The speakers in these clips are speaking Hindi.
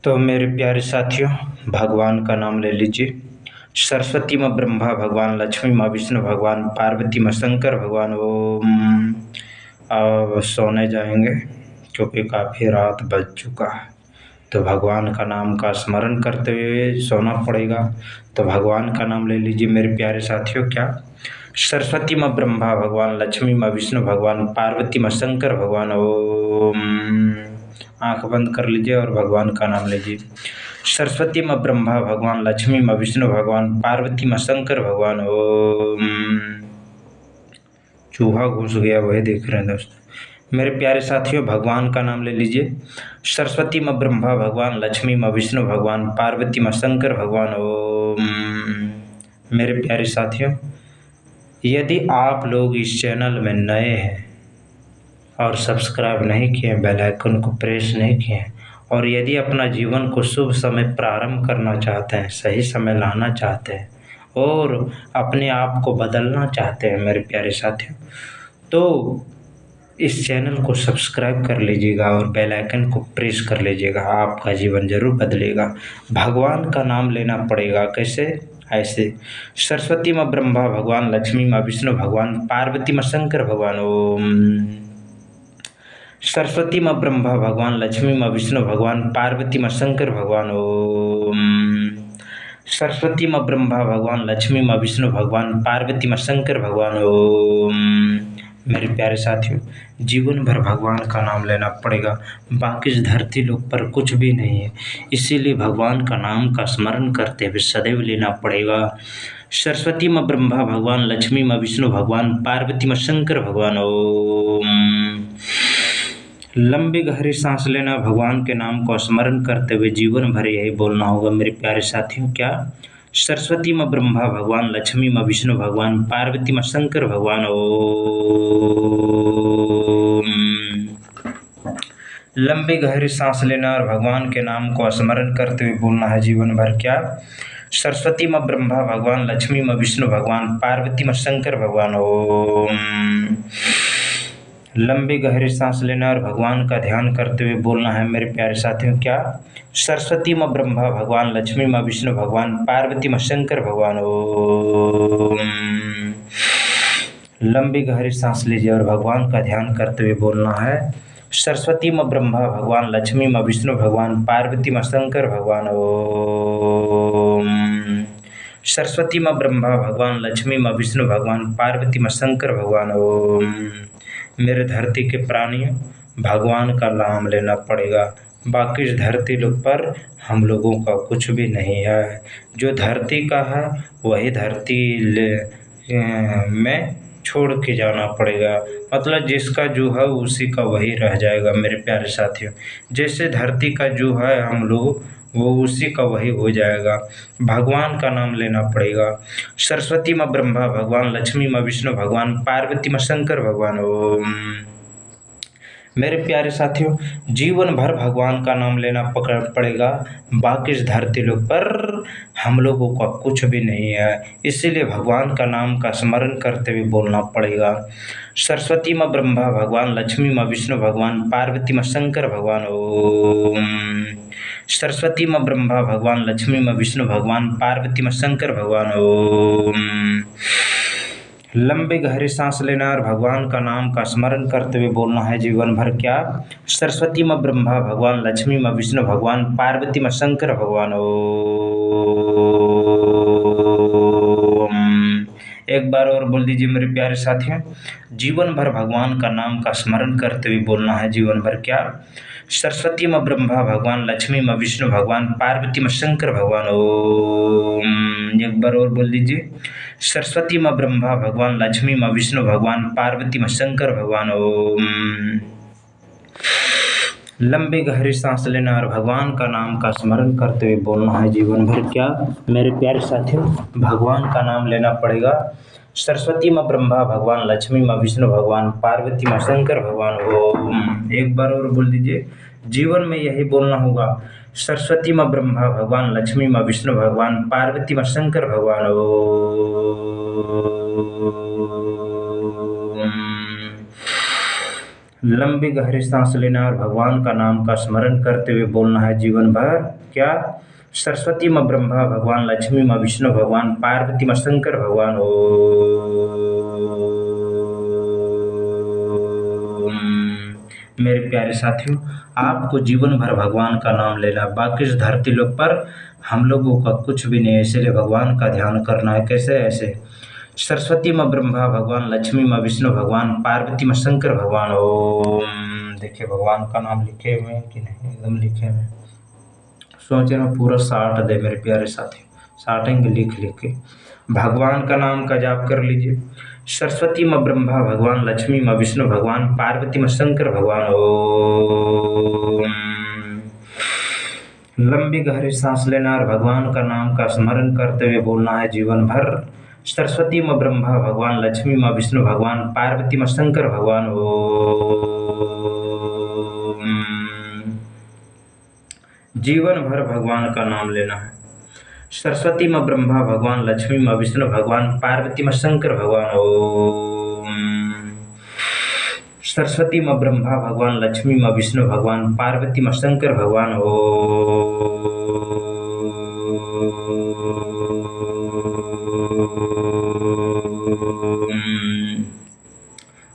तो मेरे प्यारे साथियों, भगवान का नाम ले लीजिए। सरस्वती माँ ब्रह्मा भगवान, लक्ष्मी माँ विष्णु भगवान, पार्वती माँ शंकर भगवान। ओम। अब सोने जाएंगे क्योंकि काफ़ी रात बज चुका है, तो भगवान का नाम का स्मरण करते हुए सोना पड़ेगा। तो भगवान का नाम ले लीजिए मेरे प्यारे साथियों। क्या? सरस्वती माँ ब्रह्मा भगवान, लक्ष्मी माँ विष्णु भगवान, पार्वती माँ शंकर भगवान। ओम। आंख बंद कर लीजिए और भगवान का नाम लीजिए। सरस्वती माँ ब्रह्मा भगवान, लक्ष्मी माँ विष्णु भगवान, पार्वती माँ शंकर भगवान। ओम। चूहा घुस गया, वही देख रहे हैं दोस्तों। मेरे प्यारे साथियों, भगवान का नाम ले लीजिए। सरस्वती माँ ब्रह्मा भगवान, लक्ष्मी माँ विष्णु भगवान, पार्वती माँ शंकर भगवान। ओम। मेरे प्यारे साथियों, यदि आप लोग इस चैनल में नए हैं और सब्सक्राइब नहीं किए, बेल आइकन को प्रेस नहीं किए, और यदि अपना जीवन को शुभ समय प्रारंभ करना चाहते हैं, सही समय लाना चाहते हैं और अपने आप को बदलना चाहते हैं मेरे प्यारे साथियों, तो इस चैनल को सब्सक्राइब कर लीजिएगा और बेल आइकन को प्रेस कर लीजिएगा। आपका जीवन जरूर बदलेगा। भगवान का नाम लेना पड़ेगा। कैसे? ऐसे। सरस्वती माँ ब्रह्मा भगवान, लक्ष्मी माँ विष्णु भगवान, पार्वती माँ शंकर भगवान। ओम। सरस्वती माँ ब्रह्मा भगवान, लक्ष्मी माँ विष्णु भगवान, पार्वती माँ शंकर भगवान। ओम। सरस्वती माँ ब्रह्मा भगवान, लक्ष्मी माँ विष्णु भगवान, पार्वती माँ शंकर भगवान। ओम। मेरे प्यारे साथियों, जीवन भर भगवान का नाम लेना पड़ेगा। बाकी इस धरती लोक पर कुछ भी नहीं है, इसीलिए भगवान का नाम का स्मरण करते हुए सदैव लेना पड़ेगा। सरस्वती माँ ब्रह्मा भगवान, लक्ष्मी माँ विष्णु भगवान, पार्वती माँ शंकर भगवान। ओम। लंबी गहरी सांस लेना, भगवान के नाम को स्मरण करते हुए जीवन भर यही बोलना होगा मेरे प्यारे साथियों। क्या? सरस्वती माँ ब्रह्मा भगवान, लक्ष्मी माँ विष्णु भगवान, पार्वती माँ शंकर भगवान। ओम। लंबी गहरी सांस लेना और भगवान के नाम को स्मरण करते हुए बोलना है जीवन भर। क्या? सरस्वती माँ ब्रह्मा भगवान, लक्ष्मी माँ विष्णु भगवान, पार्वती माँ शंकर भगवान। ओम। लंबी गहरी सांस लेना और भगवान का ध्यान करते हुए बोलना है मेरे प्यारे साथियों। क्या? सरस्वती माँ ब्रह्मा भगवान, लक्ष्मी माँ विष्णु भगवान, पार्वती माँ शंकर भगवान। ओम। लंबी गहरी सांस लीजिए और भगवान का ध्यान करते हुए बोलना है। सरस्वती माँ ब्रह्मा भगवान, लक्ष्मी माँ विष्णु भगवान, पार्वती माँ शंकर भगवान। ओम। सरस्वती माँ ब्रह्मा भगवान, लक्ष्मी माँ विष्णु भगवान, पार्वती माँ शंकर भगवान। ओम। मेरे धरती के प्राणियों, भगवान का नाम लेना पड़ेगा। बाकी इस धरती लोक पर हम लोगों का कुछ भी नहीं है। जो धरती का है वही धरती में छोड़ के जाना पड़ेगा। मतलब जिसका जो है उसी का वही रह जाएगा मेरे प्यारे साथियों। जैसे धरती का जो है हम लोग, वो उसी का वही हो जाएगा। भगवान का नाम लेना पड़ेगा। सरस्वती माँ ब्रह्मा भगवान, लक्ष्मी माँ विष्णु भगवान, पार्वती माँ शंकर भगवान। ओम। मेरे प्यारे साथियों, जीवन भर भगवान का नाम लेना पड़ेगा। बाकी इस धरती लोक पर हम लोगों का कुछ भी नहीं है, इसीलिए भगवान का नाम का स्मरण करते हुए बोलना पड़ेगा। सरस्वती माँ ब्रह्मा भगवान, लक्ष्मी माँ विष्णु भगवान, पार्वती माँ शंकर भगवान। ओम। सरस्वती माँ ब्रह्मा भगवान, लक्ष्मी माँ विष्णु भगवान, पार्वती माँ शंकर भगवान। ओम। लंबी गहरी सांस लेना और भगवान का नाम का स्मरण करते हुए बोलना है जीवन भर। क्या? सरस्वती माँ ब्रह्मा भगवान, लक्ष्मी माँ विष्णु भगवान, पार्वती माँ शंकर भगवान। ओम। एक बार और बोल दीजिए मेरे प्यारे साथियों, जीवन भर भगवान का नाम का स्मरण करते हुए बोलना है जीवन भर। क्या? सरस्वती माँ ब्रह्मा भगवान, लक्ष्मी माँ विष्णु भगवान, पार्वती माँ शंकर भगवान। ओम। एक बार और बोल दीजिए, सरस्वती माँ ब्रह्मा भगवान, लक्ष्मी माँ विष्णु भगवान, पार्वती माँ शंकर भगवान। ओम। लंबी गहरी सांस लेना और भगवान का नाम का स्मरण करते हुए बोलना है जीवन भर। क्या? मेरे प्यारे साथियों, भगवान का नाम लेना पड़ेगा। सरस्वती माँ ब्रह्मा भगवान, लक्ष्मी माँ विष्णु भगवान, पार्वती माँ शंकर भगवान। ओम। एक बार और बोल दीजिए, जीवन में यही बोलना होगा। सरस्वती माँ ब्रह्मा भगवान, लक्ष्मी माँ विष्णु भगवान, पार्वती माँ शंकर भगवान। ओम। लंबी गहरी सांस लेना और भगवान का नाम का स्मरण करते हुए बोलना है जीवन भर। क्या? सरस्वती माँ ब्रह्मा भगवान, लक्ष्मी माँ विष्णु भगवान, पार्वती माँ शंकर भगवान। ओम। मेरे प्यारे साथियों, आपको जीवन भर भगवान का नाम लेना, बाकी इस धरती लोक पर हम लोगों का कुछ भी नहीं है, इसलिए भगवान का ध्यान करना है। कैसे? ऐसे सरस्वती माँ ब्रह्मा भगवान, लक्ष्मी माँ विष्णु भगवान, पार्वती माँ शंकर भगवान। ओम। देखिए भगवान का नाम लिखे हुए हैं कि नहीं? एकदम लिखे हुए हैं। सोच रहे पूरा 60 दे मेरे प्यारे साथी, 60 लिख लिख के भगवान का नाम का जाप कर लीजिए। सरस्वती माँ ब्रह्मा भगवान, लक्ष्मी माँ विष्णु भगवान, पार्वती माँ शंकर भगवान। ओम। लंबी गहरी सांस लेना और भगवान का नाम का स्मरण करते हुए बोलना है जीवन भर। सरस्वती माँ ब्रह्मा भगवान, लक्ष्मी माँ विष्णु भगवान, पार्वती माँ शंकर भगवान। ओम। जीवन भर भगवान का नाम लेना है। सरस्वती माँ ब्रह्मा भगवान, लक्ष्मी माँ विष्णु भगवान, पार्वती माँ शंकर भगवान। ओम। सरस्वती माँ ब्रह्मा भगवान, लक्ष्मी माँ विष्णु भगवान, पार्वती माँ शंकर भगवान। ओम।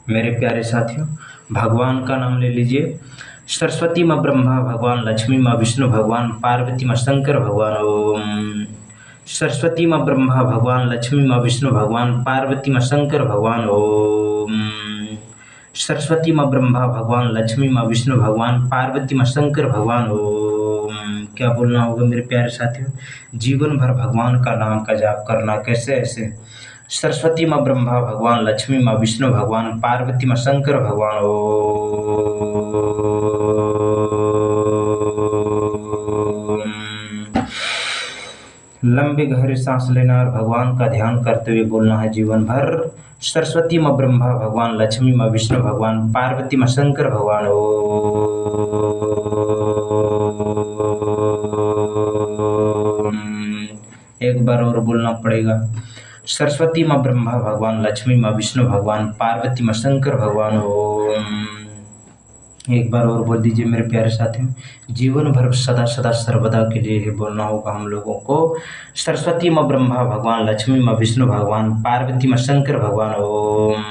मेरे प्यारे साथियों, भगवान का नाम ले लीजिए। सरस्वती माँ ब्रह्मा भगवान, लक्ष्मी माँ विष्णु भगवान, पार्वती माँ शंकर भगवान। ओम। सरस्वती माँ ब्रह्मा भगवान, लक्ष्मी माँ विष्णु भगवान, पार्वती माँ शंकर भगवान। ओम। सरस्वती माँ ब्रह्मा भगवान, लक्ष्मी माँ विष्णु भगवान, पार्वती माँ शंकर भगवान। ओम। क्या बोलना होगा मेरे प्यारे साथियों? जीवन भर भगवान का नाम का जाप करना। कैसे? ऐसे सरस्वती माँ ब्रह्मा भगवान, लक्ष्मी माँ विष्णु भगवान, पार्वती माँ शंकर भगवान। ओम। लंबी गहरी सांस लेना और भगवान का ध्यान करते हुए बोलना है जीवन भर। सरस्वती माँ ब्रह्मा भगवान, लक्ष्मी माँ विष्णु भगवान, पार्वती माँ शंकर भगवान। ओम। एक बार और बोलना पड़ेगा। सरस्वती माँ ब्रह्मा भगवान, लक्ष्मी माँ विष्णु भगवान, पार्वती माँ शंकर भगवान। ओम। एक बार और बोल दीजिए मेरे प्यारे साथियों। जीवन भर सदा सदा सर्वदा के लिए ही बोलना होगा हम लोगों को। सरस्वती माँ ब्रह्मा भगवान, लक्ष्मी माँ विष्णु भगवान, पार्वती माँ शंकर भगवान। ओम।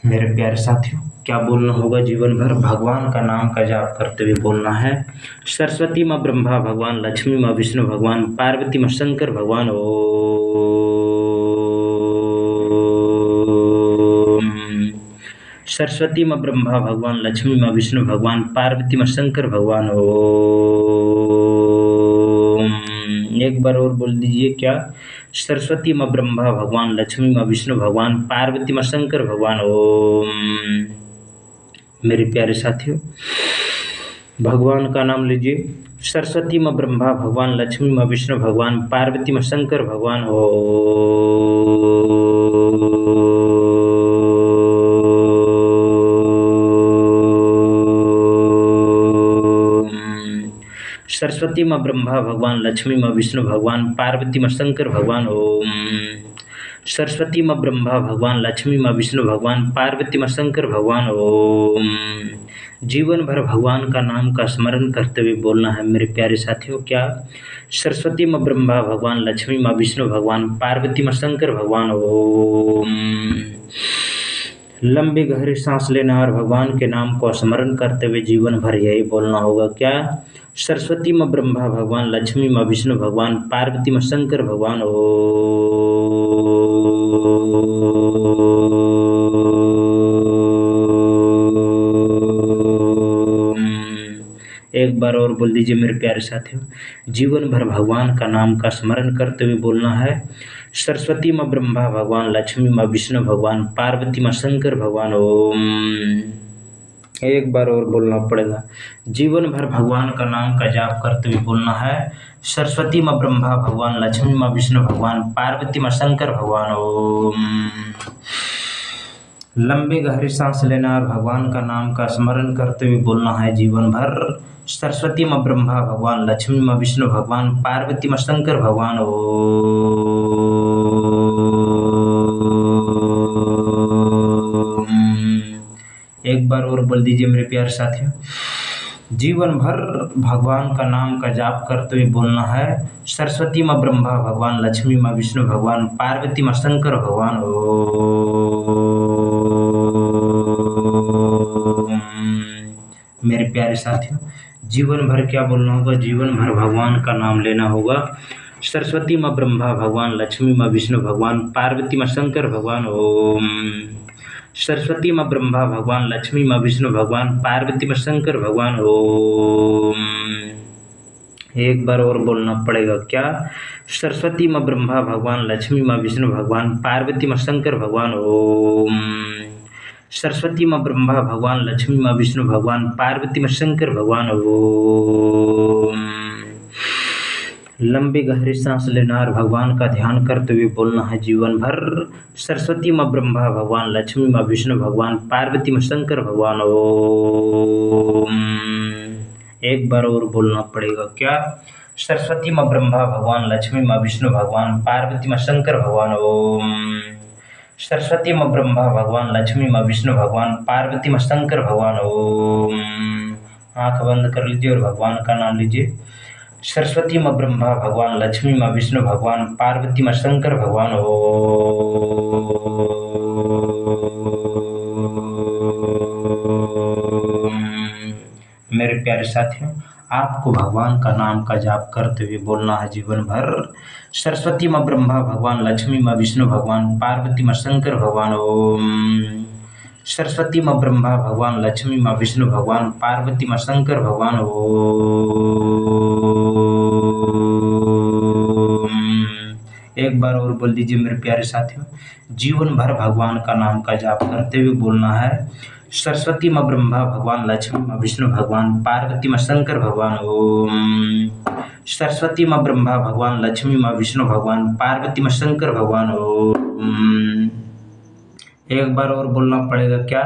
मेरे प्यारे साथियों, क्या बोलना होगा? जीवन भर भगवान का नाम का जाप करते हुए बोलना है। सरस्वती माँ ब्रह्मा भगवान, लक्ष्मी माँ विष्णु भगवान, पार्वती माँ शंकर भगवान। ओम। सरस्वती माँ ब्रह्मा भगवान, लक्ष्मी माँ विष्णु भगवान, पार्वती माँ शंकर भगवान। ओम। एक बार और बोल दीजिए। क्या? सरस्वती माँ ब्रह्मा भगवान, लक्ष्मी माँ विष्णु भगवान, पार्वती माँ शंकर भगवान। ओम। मेरे प्यारे साथियों, भगवान का नाम लीजिए। सरस्वती माँ ब्रह्मा भगवान, लक्ष्मी माँ विष्णु भगवान, पार्वती माँ शंकर भगवान। सरस्वती माँ ब्रह्मा भगवान, लक्ष्मी माँ विष्णु भगवान, पार्वती माँ शंकर भगवान। ओम। सरस्वती माँ ब्रह्मा भगवान, लक्ष्मी माँ विष्णु भगवान, पार्वती माँ शंकर भगवान। ओम। जीवन भर भगवान का नाम का स्मरण करते हुए बोलना है मेरे प्यारे साथियों। क्या? सरस्वती माँ ब्रह्मा भगवान, लक्ष्मी माँ विष्णु भगवान, पार्वती माँ शंकर भगवान। ओम। लंबी गहरी सांस लेना और भगवान के नाम को स्मरण करते हुए जीवन भर यही बोलना होगा। क्या? सरस्वती माँ ब्रह्मा भगवान, लक्ष्मी माँ विष्णु भगवान, पार्वती माँ शंकर भगवान। एक बार और बोल दीजिए मेरे प्यारे साथियों। जीवन भर भगवान का नाम का स्मरण करते हुए बोलना है। सरस्वती माँ ब्रह्मा भगवान, लक्ष्मी माँ विष्णु भगवान, पार्वती माँ शंकर भगवान। ओम। एक बार और बोलना पड़ेगा। जीवन भर भगवान का नाम का जाप करते हुए बोलना है। सरस्वती माँ ब्रह्मा भगवान, लक्ष्मी माँ विष्णु भगवान, पार्वती माँ शंकर भगवान। ओम। लंबी गहरी सांस लेना और भगवान का नाम का स्मरण करते हुए बोलना है जीवन भर। सरस्वती माँ ब्रह्मा भगवान, लक्ष्मी माँ विष्णु भगवान, पार्वती माँ शंकर भगवान। ओम। एक बार और बोल दीजिए मेरे प्यारे साथियों। जीवन भर भगवान का नाम का जाप करते हुए बोलना है, सरस्वती माँ ब्रह्मा भगवान, लक्ष्मी माँ विष्णु भगवान, पार्वती माँ शंकर भगवान ओम। मेरे प्यारे साथियों, जीवन भर क्या बोलना होगा? जीवन भर भगवान का नाम लेना होगा। सरस्वती माँ ब्रह्मा भगवान, लक्ष्मी माँ विष्णु भगवान, पार्वती माँ शंकर भगवान ओम। सरस्वती माँ ब्रह्मा भगवान, लक्ष्मी माँ विष्णु भगवान, पार्वती माँ शंकर भगवान ओम। एक बार और बोलना पड़ेगा क्या? सरस्वती माँ ब्रह्मा भगवान, लक्ष्मी माँ विष्णु भगवान, पार्वती माँ शंकर भगवान ओम। सरस्वती माँ ब्रह्मा भगवान, लक्ष्मी माँ विष्णु भगवान, पार्वती माँ शंकर भगवान ओम। लंबी गहरी सांस लेना और भगवान का ध्यान करते हुए बोलना है जीवन भर, सरस्वती माँ ब्रह्मा भगवान, लक्ष्मी माँ विष्णु भगवान, पार्वती माँ शंकर भगवान ओम। एक बार और बोलना पड़ेगा क्या? सरस्वती माँ ब्रह्मा भगवान, लक्ष्मी माँ विष्णु भगवान, पार्वती माँ शंकर भगवान ओम। सरस्वती माँ ब्रह्मा भगवान, लक्ष्मी माँ विष्णु भगवान, पार्वती माँ शंकर भगवान ओम। आंख बंद कर लीजिए और भगवान का नाम लीजिए। सरस्वती माँ ब्रह्मा भगवान, लक्ष्मी माँ विष्णु भगवान, पार्वती माँ शंकर भगवान ओम। मेरे प्यारे साथियों, आपको भगवान का नाम का जाप करते हुए बोलना है जीवन भर, सरस्वती माँ ब्रह्मा भगवान, लक्ष्मी माँ विष्णु भगवान, पार्वती माँ शंकर भगवान ओम। सरस्वती माँ ब्रह्मा भगवान, लक्ष्मी माँ विष्णु भगवान, पार्वती माँ शंकर भगवान ओम। एक बार और बोल दीजिए मेरे प्यारे साथियों। जीवन भर भगवान का नाम का जाप करते हुए बोलना है, सरस्वती माँ ब्रह्मा भगवान, लक्ष्मी माँ विष्णु भगवान, पार्वती माँ शंकर भगवान ओम। सरस्वती माँ ब्रह्मा भगवान, लक्ष्मी माँ विष्णु भगवान, पार्वती माँ शंकर भगवान ओम। एक बार और बोलना पड़ेगा क्या?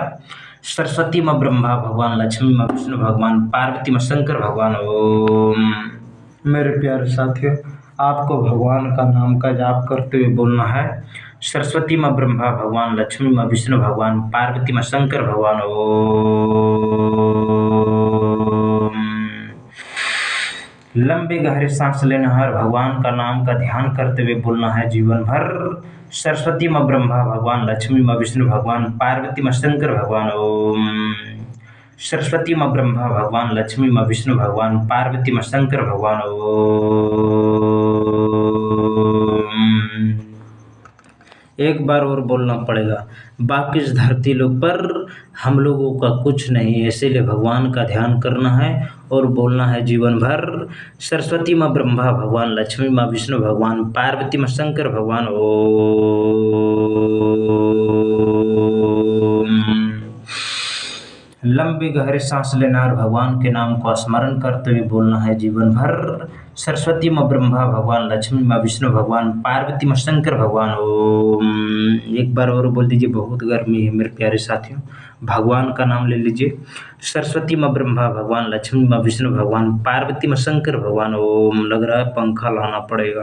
सरस्वती माँ ब्रह्मा भगवान, लक्ष्मी माँ विष्णु भगवान, पार्वती माँ शंकर भगवान ओम। मेरे प्यारे साथियों, आपको भगवान का नाम का जाप करते हुए बोलना है, सरस्वती माँ ब्रह्मा भगवान, लक्ष्मी माँ विष्णु भगवान, पार्वती माँ शंकर भगवान ओम। लंबी गहरी सांस लेना है और भगवान का नाम का ध्यान करते हुए बोलना है जीवन भर, सरस्वती माँ ब्रह्मा भगवान, लक्ष्मी माँ विष्णु भगवान, पार्वती माँ शंकर भगवान ओम। सरस्वती माँ ब्रह्मा भगवान, लक्ष्मी माँ विष्णु भगवान, पार्वती माँ शंकर भगवान ओम। एक बार और बोलना पड़ेगा, बाकी इस धरती लोक पर हम लोगों का कुछ नहीं है, इसीलिए भगवान का ध्यान करना है और बोलना है जीवन भर, सरस्वती माँ ब्रह्मा भगवान, लक्ष्मी माँ विष्णु भगवान, पार्वती माँ शंकर भगवान ओम। लंबी गहरी सांस लेना और भगवान के नाम को स्मरण करते हुए बोलना है जीवन भर, सरस्वती माँ ब्रह्मा भगवान, लक्ष्मी माँ विष्णु भगवान, पार्वती माँ शंकर भगवान ओम। एक बार और बोल दीजिए, बहुत गर्मी है मेरे प्यारे साथियों। भगवान का नाम ले लीजिए, सरस्वती माँ ब्रह्मा भगवान, लक्ष्मी माँ विष्णु भगवान, पार्वती माँ शंकर भगवान ओम। लग रहा है पंखा लाना पड़ेगा।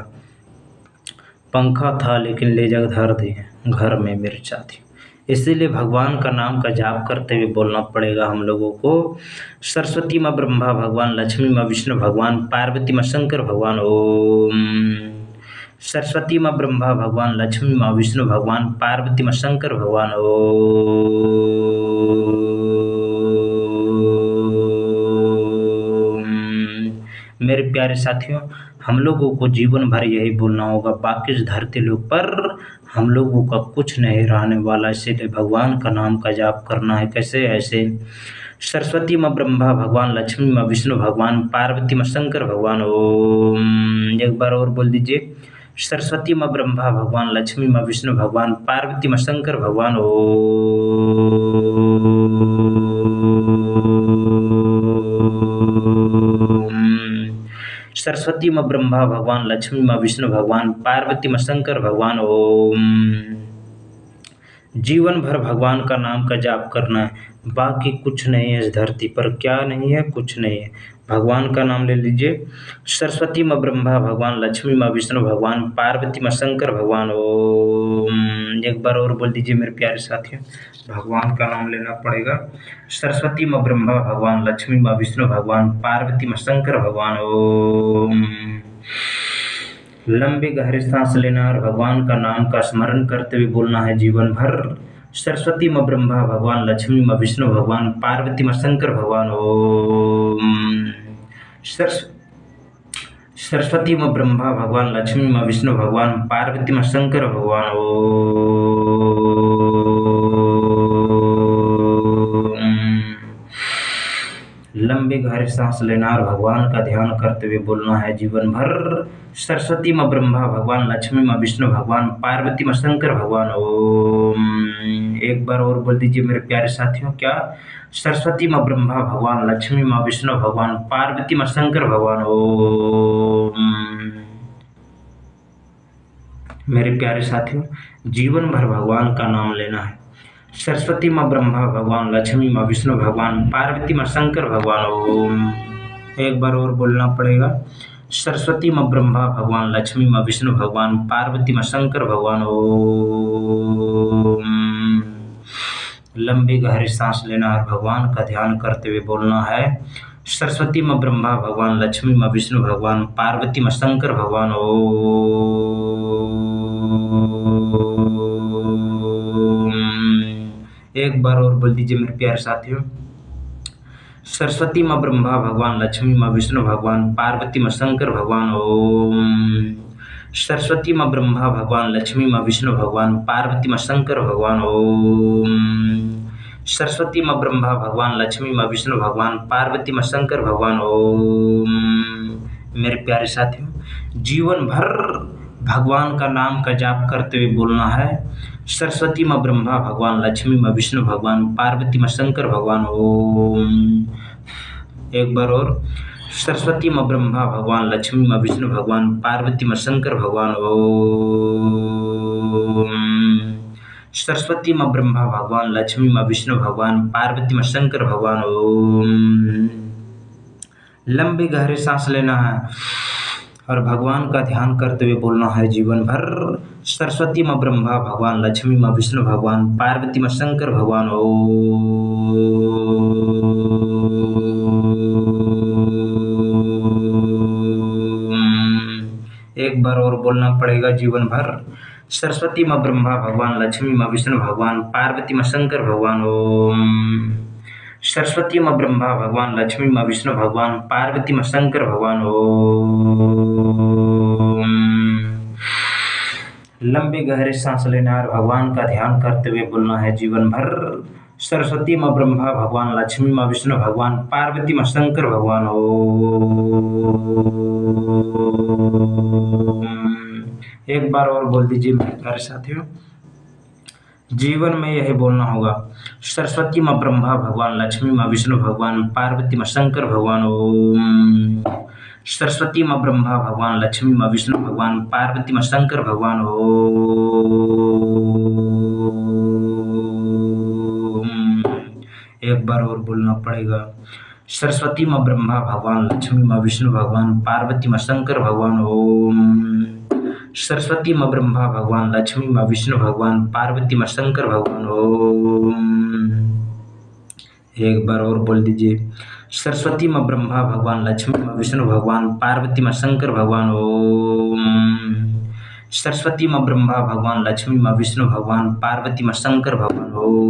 पंखा था लेकिन ले जाकर धर दिए घर में मेरे साथियों, इसीलिए भगवान का नाम का जाप करते हुए बोलना पड़ेगा हम लोगों को, सरस्वती माँ ब्रह्मा भगवान, लक्ष्मी माँ विष्णु भगवान, पार्वती माँ शंकर भगवान ओम। सरस्वती माँ ब्रह्मा भगवान, लक्ष्मी माँ विष्णु भगवान, पार्वती माँ शंकर भगवान ओम। मेरे प्यारे साथियों, हम लोगों को जीवन भर यही बोलना होगा, बाकी इस धरती लोक पर हम लोगों का कुछ नहीं रहने वाला, इसीलिए भगवान का नाम का जाप करना है। कैसे? ऐसे, सरस्वती माँ ब्रह्मा भगवान, लक्ष्मी माँ विष्णु भगवान, पार्वती माँ शंकर भगवान ओम। एक बार और बोल दीजिए, सरस्वती माँ ब्रह्मा भगवान, लक्ष्मी माँ विष्णु भगवान, पार्वती माँ शंकर भगवान ओम। सरस्वती माँ ब्रह्मा भगवान, लक्ष्मी माँ विष्णु भगवान, पार्वती माँ शंकर भगवान ओम। जीवन भर भगवान का नाम का जाप करना है, बाकी कुछ नहीं है इस धरती पर। क्या नहीं है? कुछ नहीं है। भगवान का नाम ले लीजिए, सरस्वती माँ ब्रह्मा भगवान, लक्ष्मी माँ विष्णु भगवान, पार्वती माँ शंकर भगवान ओम। एक बार और बोल दीजिए मेरे प्यारे साथियों, भगवान का नाम लेना पड़ेगा। सरस्वती माँ ब्रह्मा भगवान, लक्ष्मी माँ विष्णु भगवान, पार्वती माँ शंकर भगवान। ओम। लंबी गहरी सांस लेना और भगवान का नाम का स्मरण करते हुए बोलना है जीवन भर। सरस्वती माँ ब्रह्मा भगवान, लक्ष्मी माँ विष्णु भगवान, पार्वती माँ शंकर भगवान। ओम। सरस्वती माँ ब्रह्मा भगवान, लक्ष्मी माँ विष्णु भगवान, पार्वती माँ शंकर भगवान। लंबी गहरी सांस लेना और भगवान का ध्यान करते हुए बोलना है जीवन भर। सरस्वती माँ ब्रह्मा भगवान, लक्ष्मी माँ विष्णु भगवान, पार्वती माँ शंकर भगवान। ओम। एक बार और बोल दीजिए मेरे प्यारे साथियों, क्या? सरस्वती माँ ब्रह्मा भगवान, लक्ष्मी माँ विष्णु भगवान, पार्वती माँ शंकर भगवान। ओम। मेरे प्यारे साथियों, जीवन भर भगवान का नाम लेना है। सरस्वती माँ ब्रह्मा भगवान, लक्ष्मी माँ विष्णु भगवान, पार्वती माँ शंकर भगवान। ओम। एक बार और बोलना पड़ेगा। सरस्वती माँ ब्रह्मा भगवान, लक्ष्मी माँ विष्णु भगवान, पार्वती माँ शंकर भगवान। ओम। लंबी गहरी सांस लेना और भगवान का ध्यान करते हुए बोलना है। सरस्वती माँ ब्रह्मा भगवान, लक्ष्मी माँ विष्णु भगवान, पार्वती माँ शंकर भगवान। एक बार और बोल दीजिए मेरे प्यारे साथियों। सरस्वती माँ ब्रह्मा भगवान, लक्ष्मी माँ विष्णु भगवान, पार्वती माँ शंकर भगवान। ओम। सरस्वती माँ ब्रह्मा भगवान, लक्ष्मी माँ विष्णु भगवान, पार्वती माँ शंकर भगवान। ओम। सरस्वती माँ ब्रह्मा भगवान, लक्ष्मी माँ विष्णु भगवान, पार्वती माँ शंकर भगवान। ओम। मेरे प्यारे साथियों, जीवन भर भगवान का नाम का जाप करते हुए बोलना है। सरस्वती माँ ब्रह्मा भगवान, लक्ष्मी माँ विष्णु भगवान, पार्वती माँ शंकर भगवान। ओम। एक बार और। सरस्वती माँ ब्रह्मा भगवान, लक्ष्मी माँ विष्णु भगवान, पार्वती माँ शंकर भगवान। ओम। सरस्वती माँ ब्रह्मा भगवान, लक्ष्मी माँ विष्णु भगवान, पार्वती माँ शंकर भगवान। ओम। लंबी गहरी सांस लेना है और भगवान का ध्यान करते हुए बोलना है जीवन भर। सरस्वती माँ ब्रह्मा भगवान, लक्ष्मी माँ विष्णु भगवान, पार्वती माँ शंकर भगवान। एक बार और बोलना पड़ेगा जीवन भर। सरस्वती माँ ब्रह्मा भगवान, लक्ष्मी माँ विष्णु भगवान, पार्वती माँ शंकर भगवान। ओम। सरस्वती माँ ब्रह्मा भगवान, लक्ष्मी माँ विष्णु भगवान, पार्वती माँ शंकर भगवान। ओम। लंबी गहरी सांस लेना और भगवान का ध्यान करते हुए बोलना है जीवन भर। सरस्वती माँ ब्रह्मा भगवान, लक्ष्मी माँ विष्णु भगवान, पार्वती माँ शंकर भगवान। ओम। एक बार और बोल दीजिए मेरे प्यारे साथियों, जीवन में यही बोलना होगा। सरस्वती माँ ब्रह्मा भगवान, लक्ष्मी माँ विष्णु भगवान, पार्वती माँ शंकर भगवान। ओम। सरस्वती माँ ब्रह्मा भगवान, लक्ष्मी माँ विष्णु भगवान, पार्वती माँ शंकर भगवान। ओम। एक बार और बोलना पड़ेगा। सरस्वती माँ ब्रह्मा भगवान, लक्ष्मी माँ विष्णु भगवान, पार्वती माँ शंकर भगवान। ओम। सरस्वती माँ ब्रह्मा भगवान, लक्ष्मी माँ विष्णु भगवान, पार्वती माँ शंकर भगवान। ओम। एक बार और बोल दीजिए। सरस्वती माँ ब्रह्मा भगवान, लक्ष्मी माँ विष्णु भगवान, पार्वती माँ शंकर भगवान। ओम। सरस्वती माँ ब्रह्मा भगवान, लक्ष्मी माँ विष्णु भगवान, पार्वती माँ शंकर भगवान। ओम।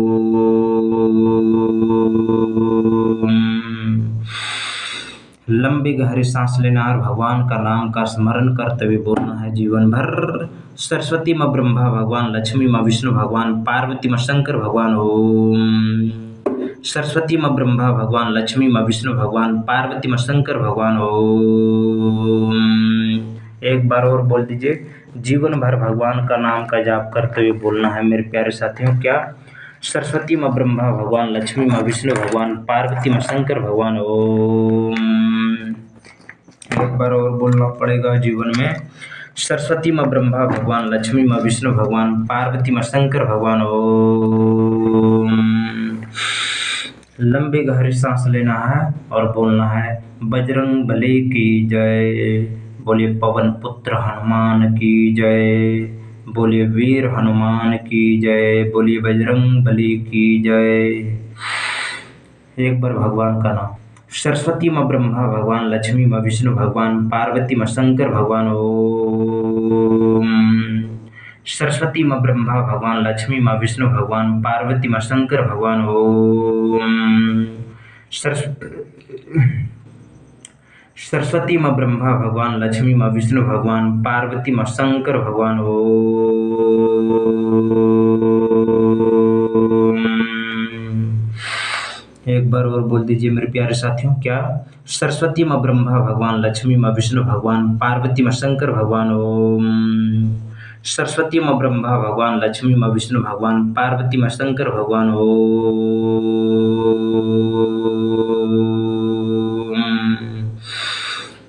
लंबी गहरी सांस लेना और भगवान का नाम का स्मरण करते हुए बोलना है जीवन भर। सरस्वती माँ ब्रह्मा भगवान, लक्ष्मी माँ विष्णु भगवान, पार्वती माँ शंकर भगवान। ओम। सरस्वती माँ ब्रह्मा भगवान, लक्ष्मी माँ विष्णु भगवान, पार्वती माँ शंकर भगवान। ओम। एक बार और बोल दीजिए। जीवन भर भगवान का नाम का जाप करते हुए बोलना है मेरे प्यारे साथियों, क्या? सरस्वती माँ ब्रह्मा भगवान, लक्ष्मी माँ विष्णु भगवान, पार्वती माँ शंकर भगवान। ओम। एक बार और बोलना पड़ेगा जीवन में। सरस्वती माँ ब्रह्मा भगवान, लक्ष्मी माँ विष्णु भगवान, पार्वती माँ शंकर भगवान। ओम। लंबी गहरी सांस लेना है और बोलना है बजरंग बली की जय। बोलिए पवन पुत्र हनुमान की जय। बोलिए वीर हनुमान की जय, बोलिए बजरंग बली की जय। एक बार भगवान का नाम। सरस्वती माँ ब्रह्मा भगवान, लक्ष्मी माँ विष्णु भगवान, पार्वती माँ शंकर भगवान। ओम। सरस्वती माँ ब्रह्मा भगवान, लक्ष्मी माँ विष्णु भगवान, पार्वती माँ शंकर भगवान। ओम। सरस्वती माँ ब्रह्मा भगवान, लक्ष्मी माँ विष्णु भगवान, पार्वती माँ शंकर भगवान। ओम। एक बार और बोल दीजिए मेरे प्यारे साथियों, क्या? सरस्वती माँ ब्रह्मा भगवान, लक्ष्मी माँ विष्णु भगवान, पार्वती माँ शंकर भगवान। ओम। सरस्वती माँ ब्रह्मा भगवान, लक्ष्मी माँ विष्णु भगवान, पार्वती माँ शंकर भगवान। ओम।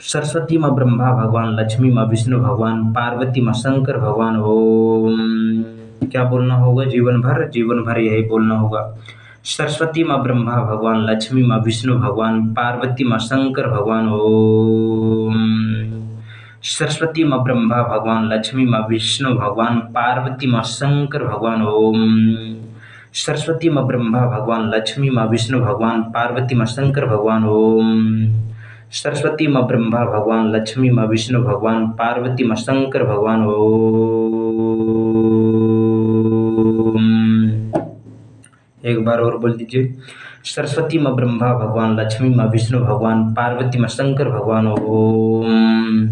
सरस्वती माँ ब्रह्मा भगवान, लक्ष्मी माँ विष्णु भगवान, पार्वती माँ शंकर भगवान। ओम। क्या बोलना होगा? जीवन भर यही बोलना होगा। सरस्वती माँ ब्रह्मा भगवान, लक्ष्मी माँ विष्णु भगवान, पार्वती माँ शंकर भगवान। ओम। सरस्वती माँ ब्रह्मा भगवान, लक्ष्मी माँ विष्णु भगवान, पार्वती माँ शंकर भगवान। ओम। सरस्वती माँ ब्रह्मा भगवान, लक्ष्मी माँ विष्णु भगवान, पार्वती माँ शंकर भगवान। ओम। सरस्वती माँ ब्रह्मा भगवान, लक्ष्मी माँ विष्णु भगवान, पार्वती माँ शंकर भगवान। ओम। एक बार और बोल दीजिए। सरस्वती माँ ब्रह्मा भगवान, लक्ष्मी माँ विष्णु भगवान, पार्वती माँ शंकर भगवान। ओम।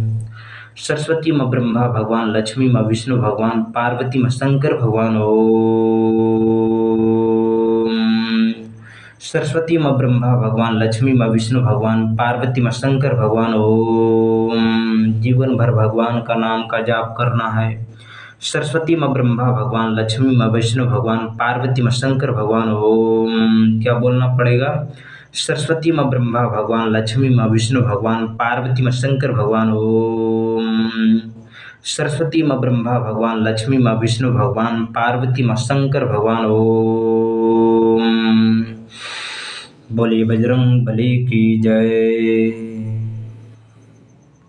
सरस्वती माँ ब्रह्मा भगवान, लक्ष्मी माँ विष्णु भगवान, पार्वती माँ शंकर भगवान। ओम। सरस्वती माँ ब्रह्मा भगवान, लक्ष्मी माँ विष्णु भगवान, पार्वती माँ शंकर भगवान। ओम। जीवन भर भगवान का नाम का जाप करना है। सरस्वती माँ ब्रह्मा भगवान, लक्ष्मी माँ विष्णु भगवान, पार्वती माँ शंकर भगवान। ओम। क्या बोलना पड़ेगा? सरस्वती माँ ब्रह्मा भगवान, लक्ष्मी माँ विष्णु भगवान, पार्वती माँ शंकर भगवान। ओम। सरस्वती माँ ब्रह्मा भगवान, लक्ष्मी माँ विष्णु भगवान, पार्वती माँ शंकर भगवान। ओम। बोलिए बजरंग बली की जय।